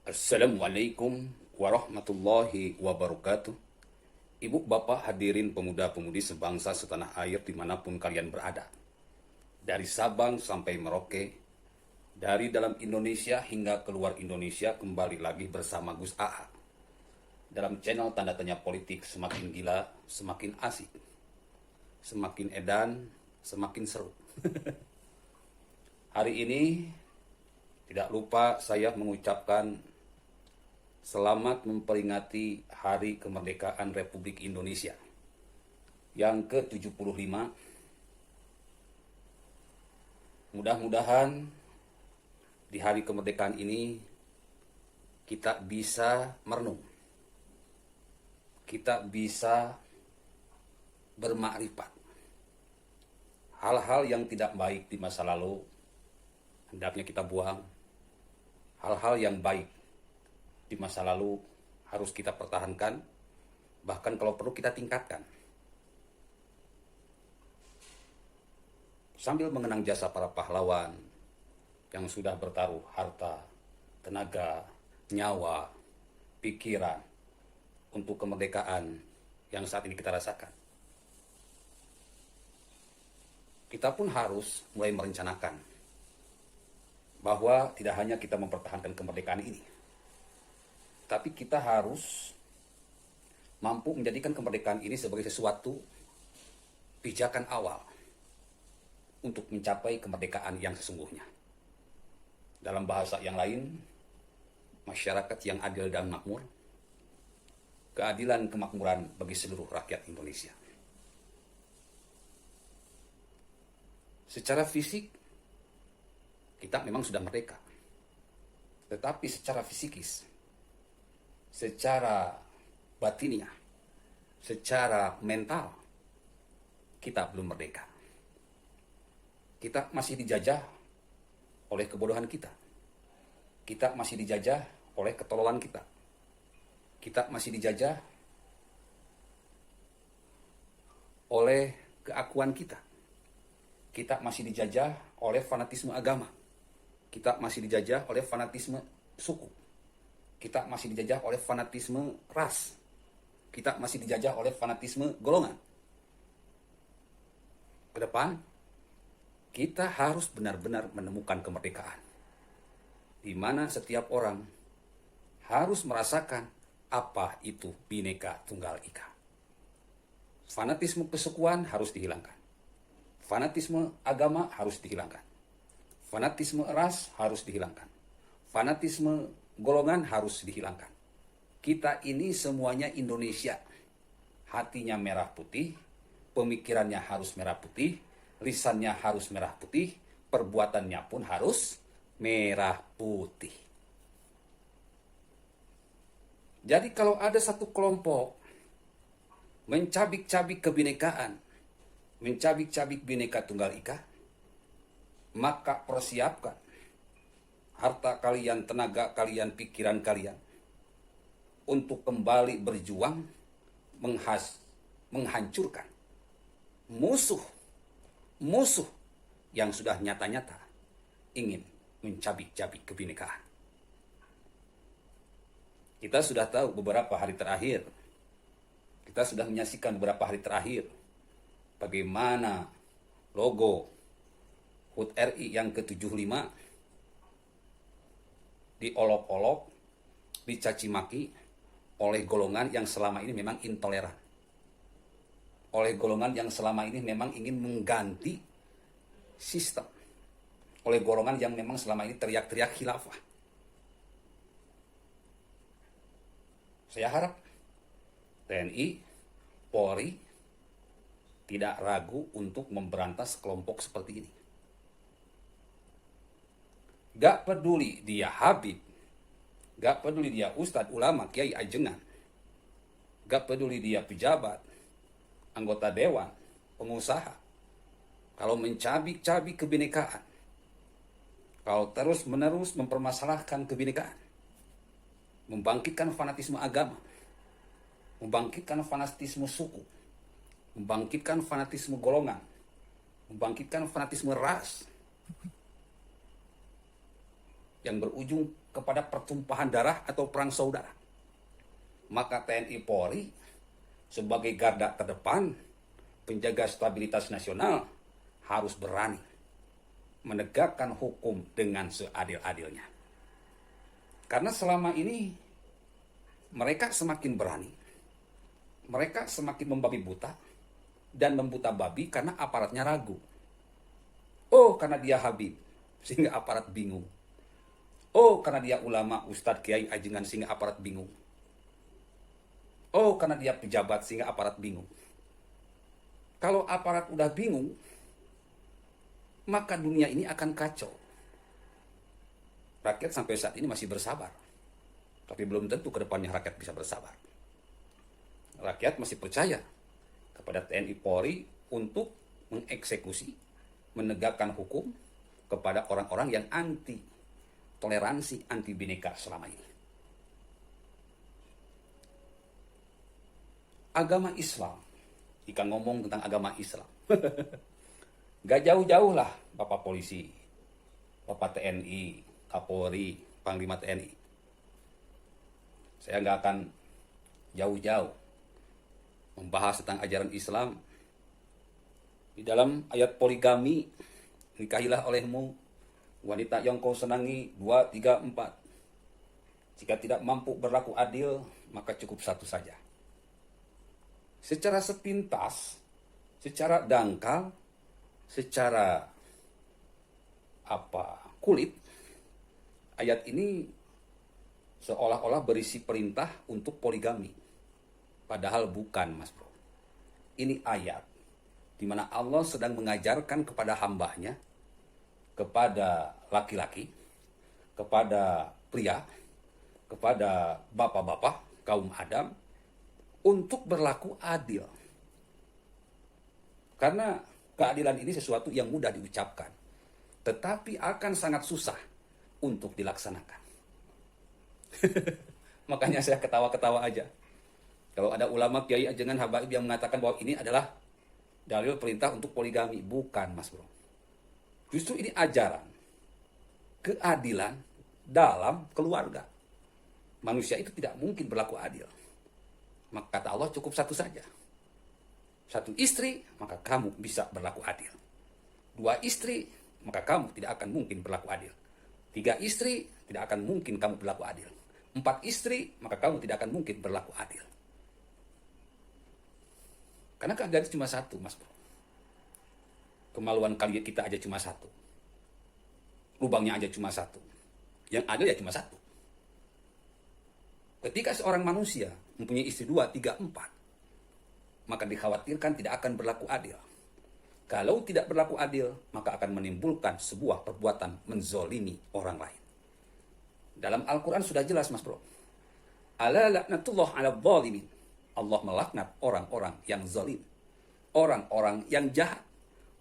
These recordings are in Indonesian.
Assalamualaikum warahmatullahi wabarakatuh. Ibu bapak hadirin pemuda-pemudi sebangsa setanah air dimanapun kalian berada. Dari Sabang sampai Merauke, dari dalam Indonesia hingga keluar Indonesia, kembali lagi bersama Gus AA. Dalam channel Tanda Tanya Politik, semakin gila, semakin asik. Semakin edan, semakin seru. Hari ini, tidak lupa saya mengucapkan selamat memperingati Hari Kemerdekaan Republik Indonesia yang ke-75. Mudah-mudahan di hari kemerdekaan ini kita bisa merenung, kita bisa bermakrifat. Hal-hal yang tidak baik di masa lalu hendaknya kita buang. Hal-hal yang baik di masa lalu harus kita pertahankan, bahkan kalau perlu kita tingkatkan. Sambil mengenang jasa para pahlawan yang sudah bertaruh harta, tenaga, nyawa, pikiran untuk kemerdekaan yang saat ini kita rasakan. Kita pun harus mulai merencanakan bahwa tidak hanya kita mempertahankan kemerdekaan ini, tapi kita harus mampu menjadikan kemerdekaan ini sebagai sesuatu pijakan awal untuk mencapai kemerdekaan yang sesungguhnya. Dalam bahasa yang lain, masyarakat yang adil dan makmur, keadilan kemakmuran bagi seluruh rakyat Indonesia. Secara fisik, kita memang sudah merdeka. Tetapi secara fisikis, secara batiniah, secara mental, kita belum merdeka. Kita masih dijajah oleh kebodohan kita. Kita masih dijajah oleh ketololan kita. Kita masih dijajah oleh keakuan kita. Kita masih dijajah oleh fanatisme agama. Kita masih dijajah oleh fanatisme suku. Kita masih dijajah oleh fanatisme ras. Kita masih dijajah oleh fanatisme golongan. Ke depan, kita harus benar-benar menemukan kemerdekaan, di mana setiap orang harus merasakan apa itu Bhinneka Tunggal Ika. Fanatisme kesukuan harus dihilangkan. Fanatisme agama harus dihilangkan. Fanatisme ras harus dihilangkan. Fanatisme golongan harus dihilangkan. Kita ini semuanya Indonesia. Hatinya merah putih, pemikirannya harus merah putih, lisannya harus merah putih, perbuatannya pun harus merah putih. Jadi kalau ada satu kelompok mencabik-cabik kebinekaan, mencabik-cabik Bhinneka Tunggal Ika, maka persiapkan harta kalian, tenaga kalian, pikiran kalian untuk kembali berjuang menghancurkan musuh yang sudah nyata-nyata ingin mencabik-cabik kebinekaan. Kita sudah tahu beberapa hari terakhir, kita sudah menyaksikan beberapa hari terakhir bagaimana logo HUT RI yang ke-75 diolok-olok, dicaci maki oleh golongan yang selama ini memang intoleran. Oleh golongan yang selama ini memang ingin mengganti sistem. Oleh golongan yang memang selama ini teriak-teriak khilafah. Saya harap TNI, Polri tidak ragu untuk memberantas kelompok seperti ini. Gak peduli dia Habib, gak peduli dia Ustadz, ulama, kiai, ajengan, gak peduli dia pejabat, anggota dewan, pengusaha. Kalau mencabik-cabik kebinekaan, kalau terus-menerus mempermasalahkan kebinekaan, membangkitkan fanatisme agama, membangkitkan fanatisme suku, membangkitkan fanatisme golongan, membangkitkan fanatisme ras, yang berujung kepada pertumpahan darah atau perang saudara. Maka TNI Polri sebagai garda terdepan penjaga stabilitas nasional harus berani menegakkan hukum dengan seadil-adilnya. Karena selama ini mereka semakin berani, mereka semakin membabi buta dan membuta babi karena aparatnya ragu. Oh, karena dia Habib, sehingga aparat bingung. Oh, karena dia ulama, ustadz, kiai, ajengan, sehingga aparat bingung. Oh, karena dia pejabat, sehingga aparat bingung. Kalau aparat udah bingung, maka dunia ini akan kacau. Rakyat sampai saat ini masih bersabar. Tapi belum tentu ke depannya rakyat bisa bersabar. Rakyat masih percaya kepada TNI Polri untuk mengeksekusi, menegakkan hukum kepada orang-orang yang anti toleransi, anti bineka selama ini. Agama Islam, jika ngomong tentang agama Islam, gak jauh-jauh lah Bapak Polisi, Bapak TNI, Kapolri, Panglima TNI. Saya gak akan jauh-jauh membahas tentang ajaran Islam. Di dalam ayat poligami, nikahilah olehmu wanita yang kau senangi 2, 3, 4. Jika tidak mampu berlaku adil, maka cukup satu saja. Secara sepintas, secara dangkal, secara kulit, ayat ini seolah-olah berisi perintah untuk poligami. Padahal bukan, Mas Bro. Ini ayat di mana Allah sedang mengajarkan kepada hambanya, kepada laki-laki, kepada pria, kepada bapak-bapak, kaum Adam, untuk berlaku adil. Karena keadilan ini sesuatu yang mudah diucapkan, tetapi akan sangat susah untuk dilaksanakan. Makanya saya ketawa-ketawa aja. Kalau ada ulama, kiai, ajengan, habaib yang mengatakan bahwa ini adalah dalil perintah untuk poligami. Bukan, Mas Bro. Justru ini ajaran keadilan dalam keluarga. Manusia itu tidak mungkin berlaku adil. Maka kata Allah cukup satu saja. Satu istri, maka kamu bisa berlaku adil. 2 istri, maka kamu tidak akan mungkin berlaku adil. 3 istri, tidak akan mungkin kamu berlaku adil. 4 istri, maka kamu tidak akan mungkin berlaku adil. Karena keadilan itu cuma satu, Mas Bro. Kemaluan kalian kita aja cuma satu. Lubangnya aja cuma satu. Yang adil ya cuma satu. Ketika seorang manusia mempunyai istri 2, 3, 4, maka dikhawatirkan tidak akan berlaku adil. Kalau tidak berlaku adil, maka akan menimbulkan sebuah perbuatan menzolimi orang lain. Dalam Al-Quran sudah jelas, Mas Bro. Ala laknatullah ala zalimin. Allah melaknat orang-orang yang zalim. Orang-orang yang jahat.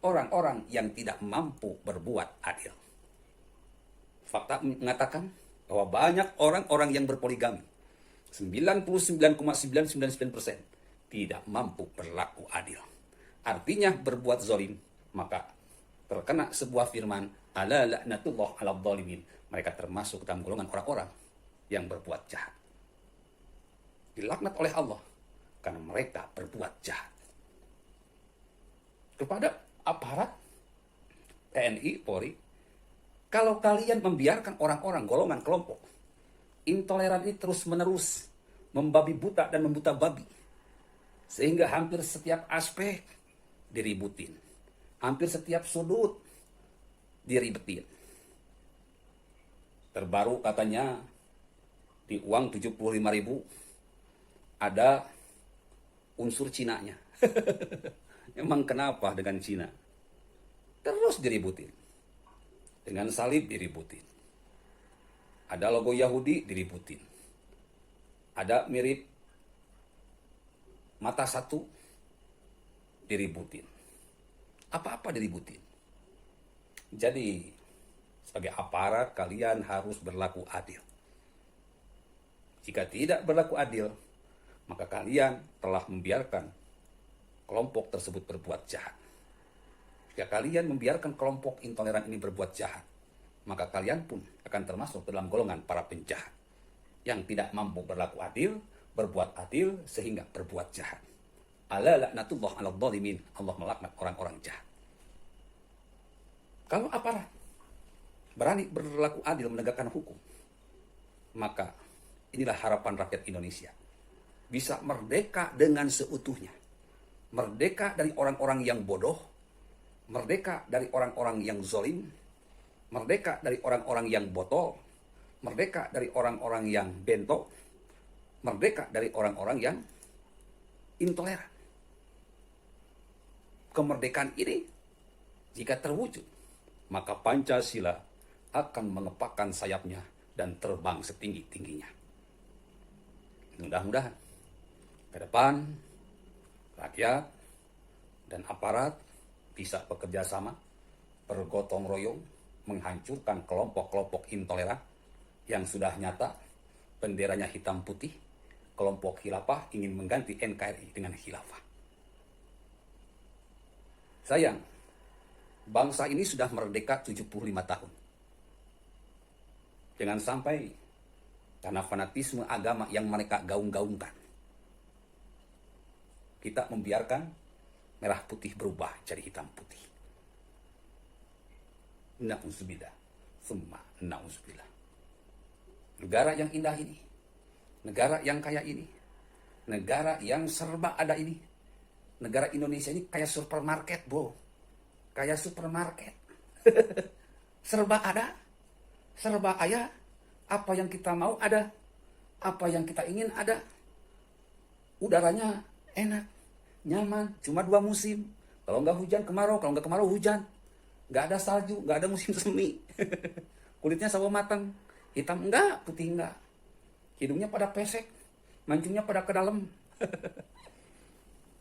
Orang-orang yang tidak mampu berbuat adil. Fakta mengatakan bahwa banyak orang-orang yang berpoligami, 99,999% tidak mampu berlaku adil. Artinya berbuat zalim, maka terkena sebuah firman, ala laknatullah ala zalimin. Mereka termasuk dalam golongan orang-orang yang berbuat jahat. Dilaknat oleh Allah karena mereka berbuat jahat. Kepada aparat TNI, Polri, kalau kalian membiarkan orang-orang, golongan, kelompok intoleran ini terus-menerus membabi buta dan membuta babi, sehingga hampir setiap aspek diributin, hampir setiap sudut diribetin. Terbaru katanya di uang 75.000 ada unsur Cinanya. Emang kenapa dengan Cina? Terus diributin. Dengan salib diributin. Ada logo Yahudi diributin. Ada mirip mata satu diributin. Apa-apa diributin. Jadi sebagai aparat kalian harus berlaku adil. Jika tidak berlaku adil, maka kalian telah membiarkan kelompok tersebut berbuat jahat. Jika kalian membiarkan kelompok intoleran ini berbuat jahat, maka kalian pun akan termasuk dalam golongan para penjahat yang tidak mampu berlaku adil, berbuat adil sehingga berbuat jahat. Ala laknatullah 'alal zalimin. Allah melaknat orang-orang jahat. Kalau aparat berani berlaku adil menegakkan hukum, maka inilah harapan rakyat Indonesia. Bisa merdeka dengan seutuhnya. Merdeka dari orang-orang yang bodoh, merdeka dari orang-orang yang zolim, merdeka dari orang-orang yang botol, merdeka dari orang-orang yang bento, merdeka dari orang-orang yang intoleran. Kemerdekaan ini jika terwujud, maka Pancasila akan mengepakkan sayapnya dan terbang setinggi-tingginya. Mudah-mudahan ke depan rakyat dan aparat bisa bekerja sama, bergotong royong, menghancurkan kelompok-kelompok intoleran yang sudah nyata benderanya hitam putih. Kelompok khilafah ingin mengganti NKRI dengan khilafah. Sayang, bangsa ini sudah merdeka 75 tahun. Jangan sampai karena fanatisme agama yang mereka gaung-gaungkan, kita membiarkan merah putih berubah jadi hitam putih. Na'udzubillah, summa na'udzubillah. Negara yang indah ini, negara yang kaya ini, negara yang serba ada ini, negara Indonesia ini kayak supermarket, bro. Kayak supermarket. Serba ada, serba kaya. Apa yang kita mau ada, apa yang kita ingin ada. Udaranya enak, nyaman, cuma 2 musim. Kalau nggak hujan kemarau, kalau nggak kemarau hujan. Nggak ada salju, nggak ada musim semi. Kulitnya sawo matang, hitam enggak, putih enggak. Hidungnya pada pesek, mancungnya pada ke dalam.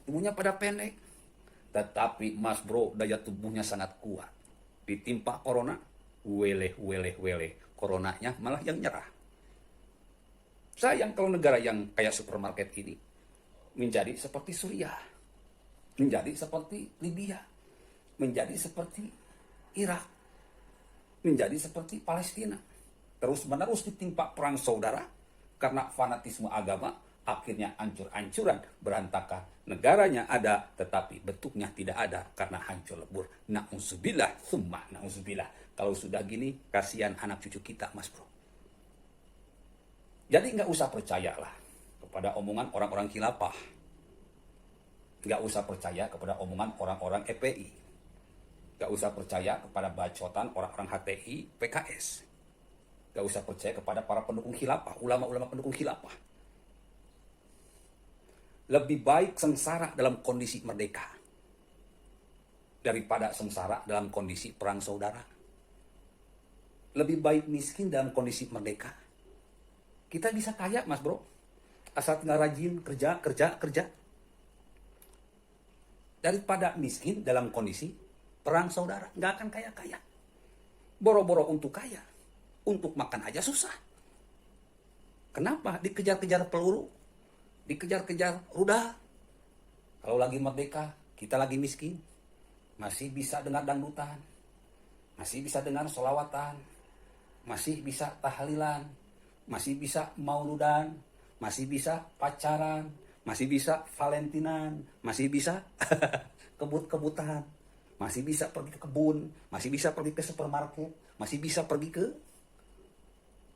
Tubuhnya pada pendek. Tetapi mas bro, daya tubuhnya sangat kuat. Ditimpa corona, weleh. Coronanya malah yang nyerah. Sayang kalau negara yang kayak supermarket ini menjadi seperti Suriah, menjadi seperti Libya, menjadi seperti Irak, menjadi seperti Palestina. Terus-menerus ditimpa perang saudara karena fanatisme agama, akhirnya hancur-hancuran, berantakan. Negaranya ada, tetapi bentuknya tidak ada karena hancur lebur. Na'udzubillah, summa na'udzubillah. Kalau sudah gini, kasihan anak cucu kita, mas bro. Jadi nggak usah percayalah kepada omongan orang-orang khilafah. Nggak usah percaya kepada omongan orang-orang FPI. Nggak usah percaya kepada bacotan orang-orang HTI, PKS. Nggak usah percaya kepada para pendukung khilafah, ulama-ulama pendukung khilafah. Lebih baik sengsara dalam kondisi merdeka daripada sengsara dalam kondisi perang saudara. Lebih baik miskin dalam kondisi merdeka. Kita bisa kaya, mas bro, asal tinggal rajin kerja. Daripada miskin dalam kondisi perang saudara. Nggak akan kaya-kaya. Boro-boro untuk kaya, untuk makan aja susah. Kenapa? Dikejar-kejar peluru, dikejar-kejar rudal. Kalau lagi merdeka, kita lagi miskin, masih bisa dengar dangdutan, masih bisa dengar sholawatan, masih bisa tahlilan, masih bisa mauludan, masih bisa pacaran, masih bisa valentinan, masih bisa kebut-kebutan, masih bisa pergi ke kebun, masih bisa pergi ke supermarket, masih bisa pergi ke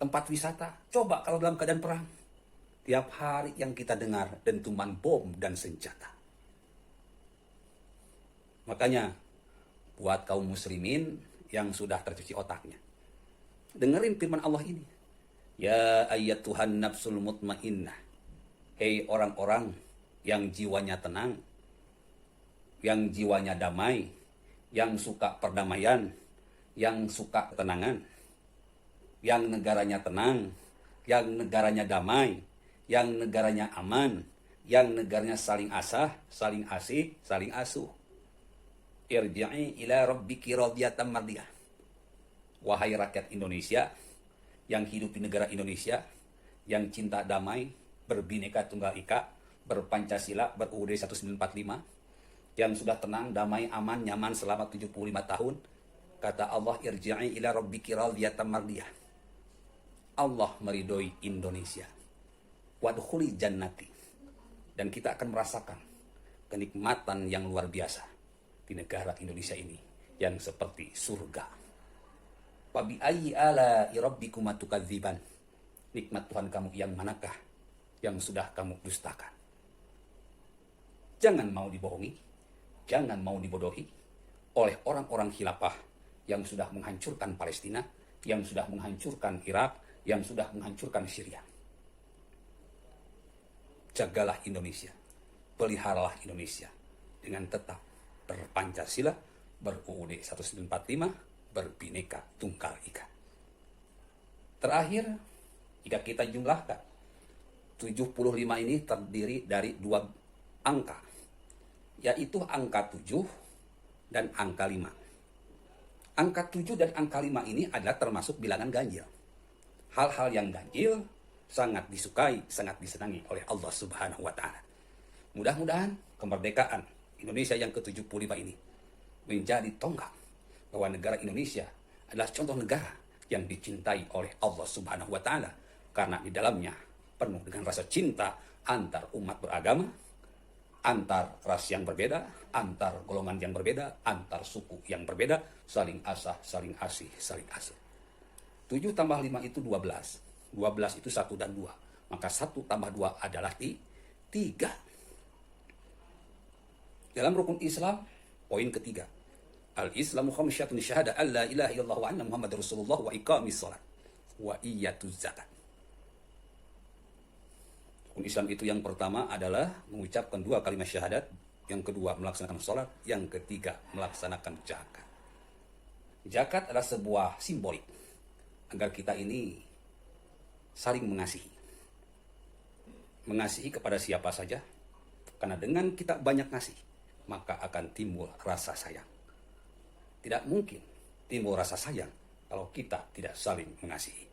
tempat wisata. Coba kalau dalam keadaan perang, tiap hari yang kita dengar dentuman bom dan senjata. Makanya buat kaum muslimin yang sudah tercuci otaknya, dengerin firman Allah ini. Ya ayyatuhan nafsul mutmainnah. Hei orang-orang yang jiwanya tenang, yang jiwanya damai, yang suka perdamaian, yang suka ketenangan, yang negaranya tenang, yang negaranya damai, yang negaranya aman, yang negaranya saling asah, saling asih, saling asuh. Irji'i ila rabbiki radiyatan mardiyah. Wahai rakyat Indonesia yang hidup di negara Indonesia, yang cinta damai, berbineka tunggal ika, berpancasila, ber-UUD 1945, yang sudah tenang, damai, aman, nyaman selama 75 tahun, Kata Allah, irji'i ila rabbiki radiyatan mardiyah. Allah meridhoi Indonesia. Wadkhuli jannati. Dan kita akan merasakan kenikmatan yang luar biasa di negara Indonesia ini yang seperti surga. Fabi ayyi ala'i rabbikuma tukadziban. Nikmat Tuhan kamu yang manakah yang sudah kamu dustakan? Jangan mau dibohongi, jangan mau dibodohi oleh orang-orang khilafah yang sudah menghancurkan Palestina, yang sudah menghancurkan Irak, yang sudah menghancurkan Syria. Jagalah Indonesia, peliharalah Indonesia dengan tetap berpancasila, ber-UUD 1945, berbineka tunggal ika. Terakhir, jika kita jumlahkan, 75 ini terdiri dari dua angka, yaitu angka 7 dan angka 5. Angka 7 dan angka 5 ini adalah termasuk bilangan ganjil. Hal-hal yang ganjil sangat disukai, sangat disenangi oleh Allah Subhanahu wa Ta'ala. Mudah-mudahan kemerdekaan Indonesia yang ke-75 ini menjadi tonggak bahwa negara Indonesia adalah contoh negara yang dicintai oleh Allah Subhanahu wa Ta'ala, karena di dalamnya penuh dengan rasa cinta antar umat beragama, antar ras yang berbeda, antar golongan yang berbeda, antar suku yang berbeda, saling asah, saling asih, saling asuh. 7 tambah 5 itu 12. 12 itu 1 dan 2. Maka 1 tambah 2 adalah 3. Dalam rukun Islam, poin ketiga. Al-Islamu khamsyatun syahada an la ilaha illallah wa anna Muhammad Rasulullah wa iqamis salat wa iyatuz zakat. Rukun Islam itu yang pertama adalah mengucapkan 2 kalimat syahadat, yang kedua melaksanakan sholat, yang ketiga melaksanakan zakat. Zakat adalah sebuah simbolik agar kita ini saling mengasihi. Mengasihi kepada siapa saja, karena dengan kita banyak ngasih, maka akan timbul rasa sayang. Tidak mungkin timbul rasa sayang kalau kita tidak saling mengasihi.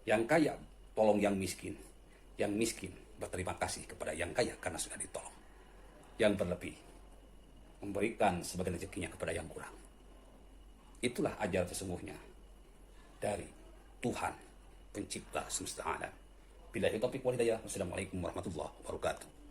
Yang kaya tolong yang miskin, yang miskin berterima kasih kepada yang kaya karena sudah ditolong. Yang berlebih memberikan sebagian rezekinya kepada yang kurang. Itulah ajaran sesungguhnya dari Tuhan pencipta semesta alam. Billahi taufiq wal hidayah. Wassalamualaikum warahmatullahi wabarakatuh.